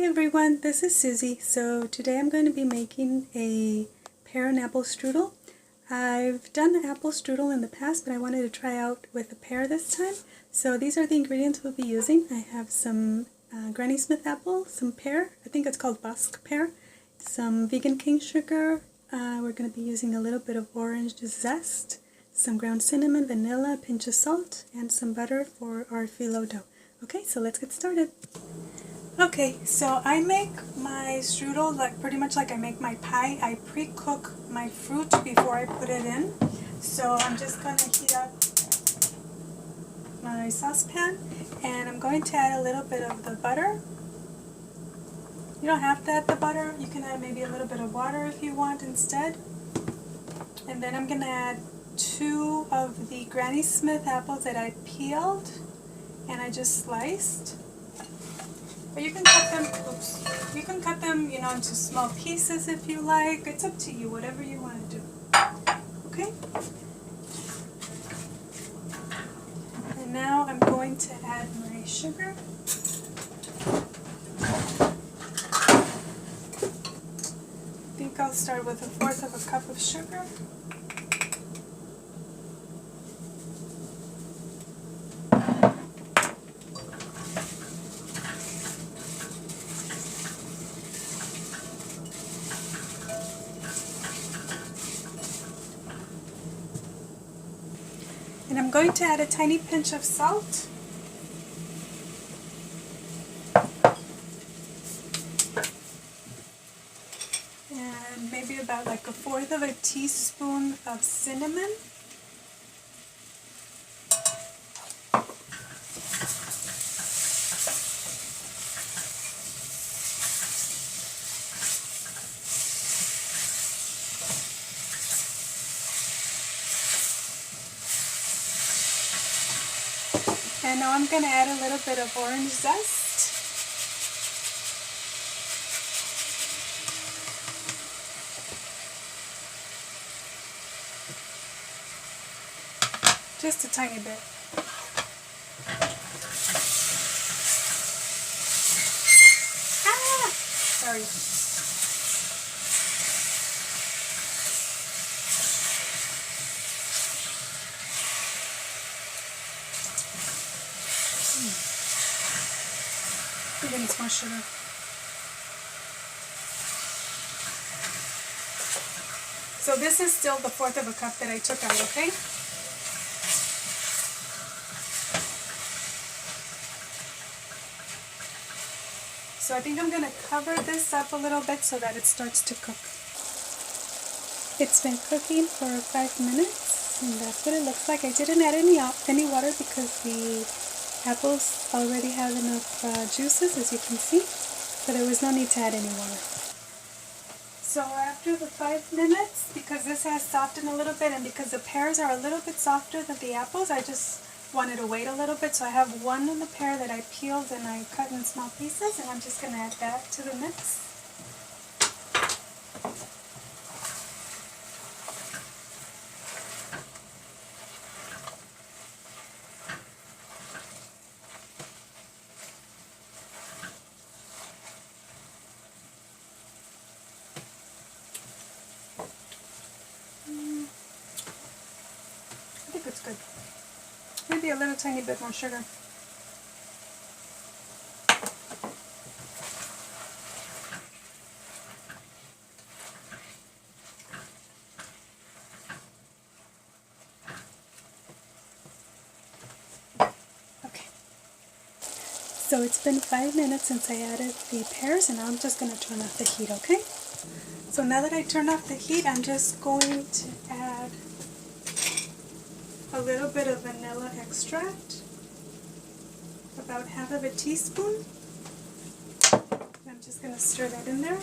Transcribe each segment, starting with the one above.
everyone, this is Susie. So today I'm going to be making a pear and apple strudel. I've done the apple strudel in the past, but I wanted to try out with a pear this time. So these are the ingredients we'll be using. I have some Granny Smith apple, some pear, I think it's called bosc pear, some vegan cane sugar. We're going to be using a little bit of orange zest, some ground cinnamon, vanilla, a pinch of salt, and some butter for our fillo dough. Okay, so let's get started. Okay, so I make my strudel pretty much like I make my pie. I pre-cook my fruit before I put it in. So I'm just going to heat up my saucepan, and I'm going to add a little bit of the butter. You don't have to add the butter. You can add maybe a little bit of water if you want instead. And then I'm going to add 2 of the Granny Smith apples that I peeled and I just sliced. But you can cut them, into small pieces if you like. It's up to you, whatever you want to do. Okay? And now I'm going to add my sugar. I think I'll start with 1/4 of a cup of sugar. And I'm going to add a tiny pinch of salt. And maybe about like 1/4 of a teaspoon of cinnamon. And now I'm going to add a little bit of orange zest. Just a tiny bit. Sorry. It needs more sugar. So this is still the 1/4 of a cup that I took out, okay? So I think I'm going to cover this up a little bit so that it starts to cook. It's been cooking for 5 minutes, and that's what it looks like. I didn't add any water because the apples already have enough juices, as you can see, so there was no need to add any water. So after the 5 minutes, because this has softened a little bit and because the pears are a little bit softer than the apples, I just wanted to wait a little bit. So I have one in the pear that I peeled and I cut in small pieces, and I'm just going to add that to the mix. I think it's good. Maybe a little tiny bit more sugar. Okay. So it's been 5 minutes since I added the pears, and now I'm just going to turn off the heat, okay? So now that I turned off the heat, I'm just going to add a little bit of vanilla extract, about 1/2 teaspoon. I'm just going to stir that in there.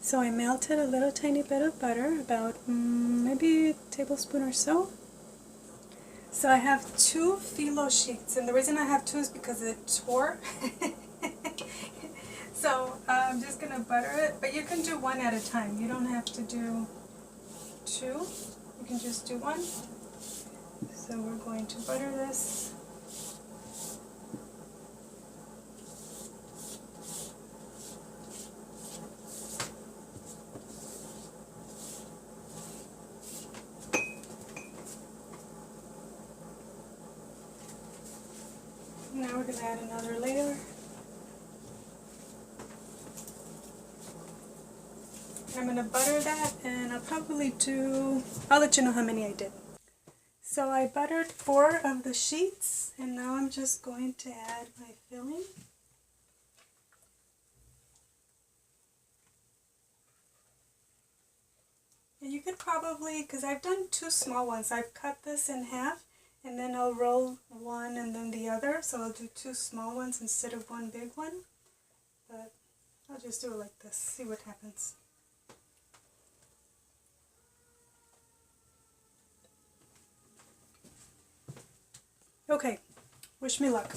So I melted a little tiny bit of butter, about maybe a tablespoon or so. So I have 2 fillo sheets, and the reason I have 2 is because it tore. So I'm just going to butter it, but you can do 1 at a time. You don't have to do 2. we can just do one. So we're going to butter this. Now we're going to add another layer. I'm going to butter that, and I'll let you know how many I did. So I buttered 4 of the sheets, and now I'm just going to add my filling. And you could probably, because I've done 2 small ones, I've cut this in half, and then I'll roll one and then the other, so I'll do 2 small ones instead of 1 big one. But I'll just do it like this, see what happens. Okay, wish me luck.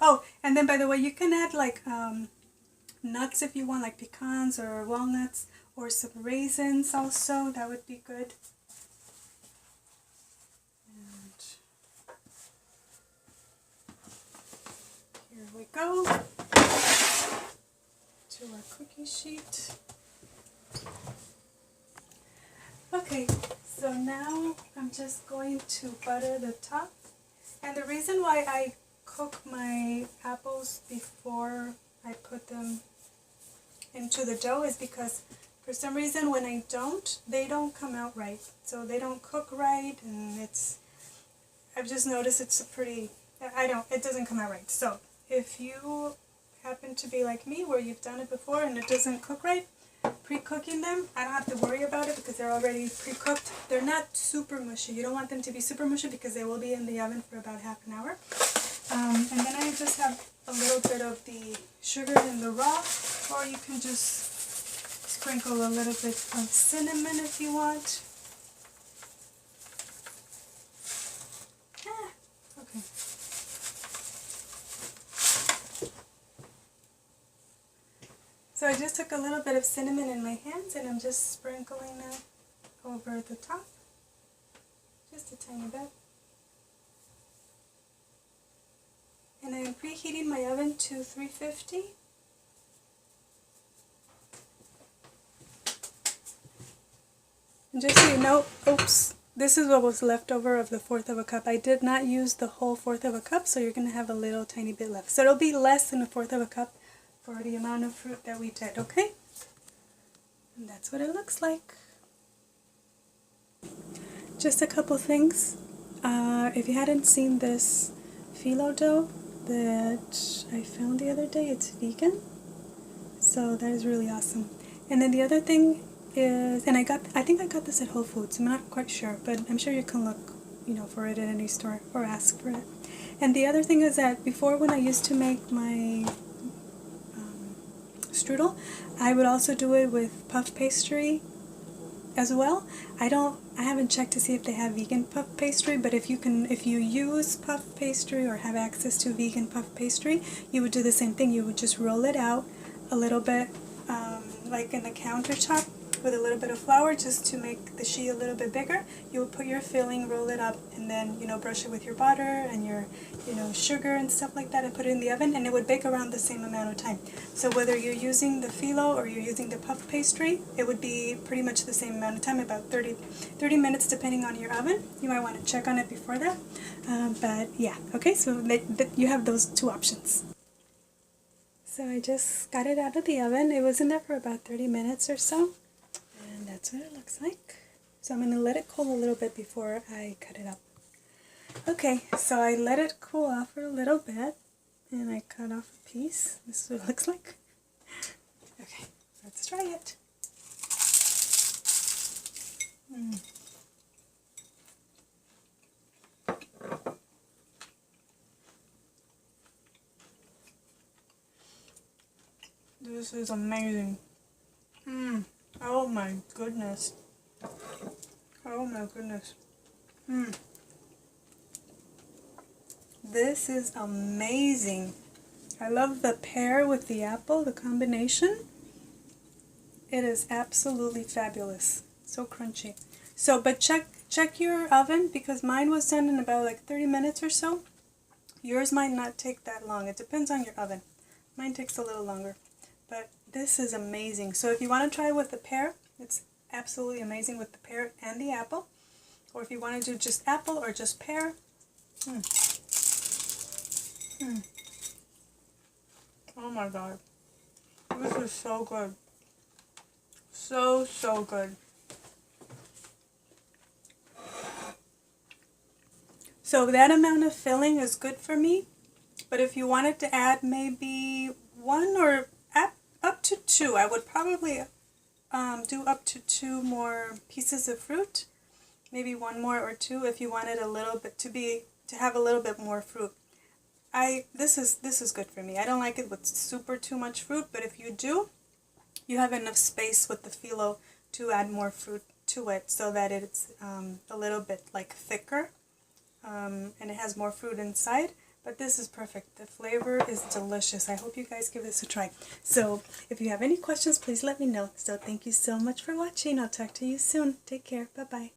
Oh, and then by the way, you can add like nuts if you want, like pecans or walnuts, or some raisins also, that would be good. And here we go, to our cookie sheet. Okay, so now I'm just going to butter the top. And the reason why I cook my apples before I put them into the dough is because for some reason when I don't, they don't come out right. So they don't cook right, and I've just noticed it doesn't come out right. So if you happen to be like me where you've done it before and it doesn't cook right, pre-cooking them, I don't have to worry about it because they're already pre-cooked. They're not super mushy. You don't want them to be super mushy because they will be in the oven for about half an hour. And then I just have a little bit of the sugar in the raw, or you can just sprinkle a little bit of cinnamon if you want. Okay. So I just took a little bit of cinnamon in my hands and I'm just sprinkling that over the top, just a tiny bit. And I'm preheating my oven to 350. And just so you know, oops, this is what was left over of the 1/4 of a cup. I did not use the whole 1/4 of a cup, so you're going to have a little tiny bit left. So it'll be less than a 1/4 of a cup for the amount of fruit that we did, okay? And that's what it looks like. Just a couple things. If you hadn't seen this phyllo dough that I found the other day, it's vegan. So that is really awesome. And then the other thing is, and I think I got this at Whole Foods. I'm not quite sure, but I'm sure you can look, for it at any store or ask for it. And the other thing is that before, when I used to make my strudel, I would also do it with puff pastry as well. I haven't checked to see if they have vegan puff pastry, but if you use puff pastry or have access to vegan puff pastry, you would do the same thing. You would just roll it out a little bit, like in the countertop, with a little bit of flour just to make the sheet a little bit bigger. You would put your filling, roll it up, and then brush it with your butter and your sugar and stuff like that, and put it in the oven, and it would bake around the same amount of time. So whether you're using the phyllo or you're using the puff pastry, it would be pretty much the same amount of time, about 30 minutes depending on your oven. You might want to check on it before that, but yeah, okay, so you have those 2 options. So I just got it out of the oven. It was in there for about 30 minutes or so. And that's what it looks like. So I'm going to let it cool a little bit before I cut it up. Okay, so I let it cool off for a little bit, and I cut off a piece. This is what it looks like. Okay, let's try it. This is amazing. Oh my goodness. Oh my goodness. This is amazing. I love the pear with the apple, the combination. It is absolutely fabulous. So crunchy. So, but check your oven, because mine was done in about like 30 minutes or so. Yours might not take that long. It depends on your oven. Mine takes a little longer. But this is amazing. So if you want to try it with the pear, it's absolutely amazing with the pear and the apple. Or if you want to do just apple or just pear. Oh my god. This is so good. So, so good. So that amount of filling is good for me. But if you wanted to add maybe one or up to two, I would probably do up to 2 more pieces of fruit. Maybe 1 more or 2 if you wanted a little bit to have a little bit more fruit. This is good for me. I don't like it with super too much fruit, but if you do, you have enough space with the fillo to add more fruit to it so that it's a little bit like thicker and it has more fruit inside. But this is perfect. The flavor is delicious. I hope you guys give this a try. So if you have any questions, please let me know. So thank you so much for watching. I'll talk to you soon. Take care. Bye-bye.